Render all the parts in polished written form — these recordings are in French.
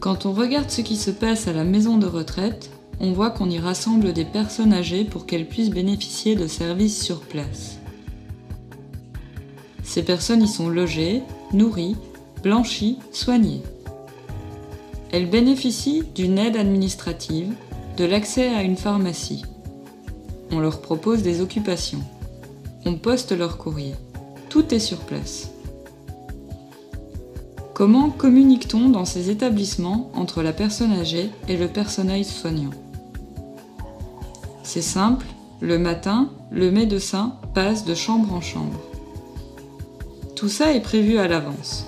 Quand on regarde ce qui se passe à la maison de retraite, on voit qu'on y rassemble des personnes âgées pour qu'elles puissent bénéficier de services sur place. Ces personnes y sont logées, nourries, blanchies, soignées. Elles bénéficient d'une aide administrative, de l'accès à une pharmacie. On leur propose des occupations. On poste leur courrier. Tout est sur place. Comment communique-t-on dans ces établissements entre la personne âgée et le personnel soignant? C'est simple, le matin, le médecin passe de chambre en chambre. Tout ça est prévu à l'avance.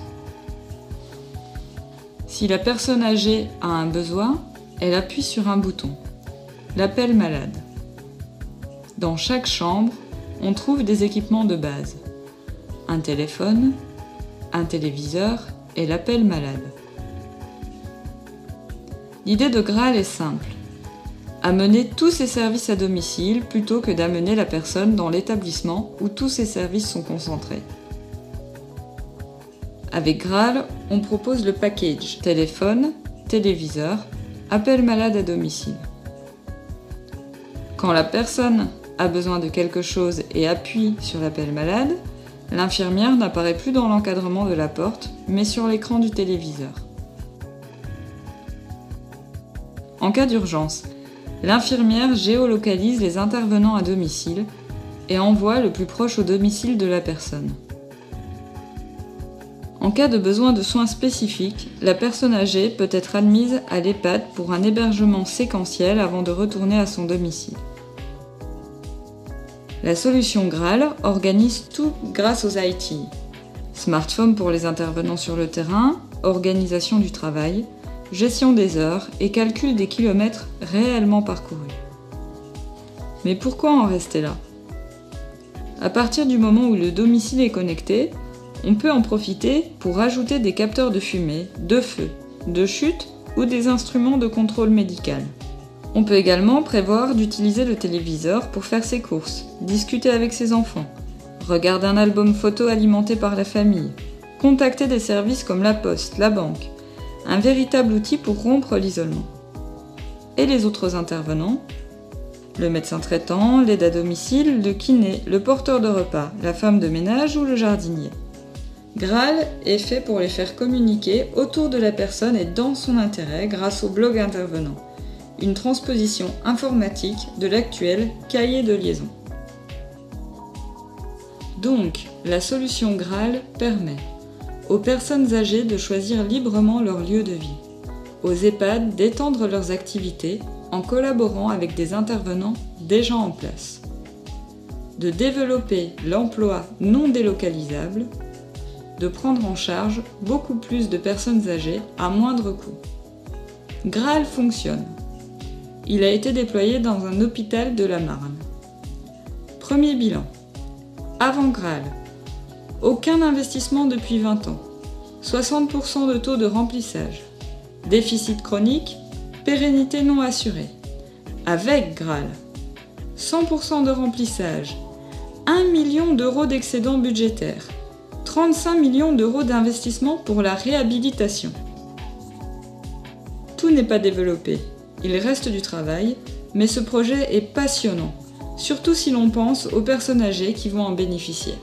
Si la personne âgée a un besoin, elle appuie sur un bouton, l'appel malade. Dans chaque chambre, on trouve des équipements de base, un téléphone, un téléviseur et l'appel malade. L'idée de Graal est simple, amener tous ces services à domicile plutôt que d'amener la personne dans l'établissement où tous ces services sont concentrés. Avec Graal, on propose le package téléphone, téléviseur, appel malade à domicile. Quand la personne a besoin de quelque chose et appuie sur l'appel malade, l'infirmière n'apparaît plus dans l'encadrement de la porte, mais sur l'écran du téléviseur. En cas d'urgence, l'infirmière géolocalise les intervenants à domicile et envoie le plus proche au domicile de la personne. En cas de besoin de soins spécifiques, la personne âgée peut être admise à l'EHPAD pour un hébergement séquentiel avant de retourner à son domicile. La solution Graal organise tout grâce aux IT. Smartphone pour les intervenants sur le terrain, organisation du travail, gestion des heures et calcul des kilomètres réellement parcourus. Mais pourquoi en rester là? À partir du moment où le domicile est connecté, on peut en profiter pour ajouter des capteurs de fumée, de feu, de chute ou des instruments de contrôle médical. On peut également prévoir d'utiliser le téléviseur pour faire ses courses, discuter avec ses enfants, regarder un album photo alimenté par la famille, contacter des services comme la poste, la banque, un véritable outil pour rompre l'isolement. Et les autres intervenants? Le médecin traitant, l'aide à domicile, le kiné, le porteur de repas, la femme de ménage ou le jardinier. Graal est fait pour les faire communiquer autour de la personne et dans son intérêt grâce au blog intervenant. Une transposition informatique de l'actuel cahier de liaison. Donc, la solution Graal permet aux personnes âgées de choisir librement leur lieu de vie, aux EHPAD d'étendre leurs activités en collaborant avec des intervenants déjà en place, de développer l'emploi non délocalisable, de prendre en charge beaucoup plus de personnes âgées à moindre coût. Graal fonctionne. Il a été déployé dans un hôpital de la Marne. Premier bilan. Avant Graal. Aucun investissement depuis 20 ans. 60% de taux de remplissage. Déficit chronique, pérennité non assurée. Avec Graal. 100% de remplissage. 1 million d'euros d'excédent budgétaire. 35 millions d'euros d'investissement pour la réhabilitation. Tout n'est pas développé. Il reste du travail, mais ce projet est passionnant, surtout si l'on pense aux personnes âgées qui vont en bénéficier.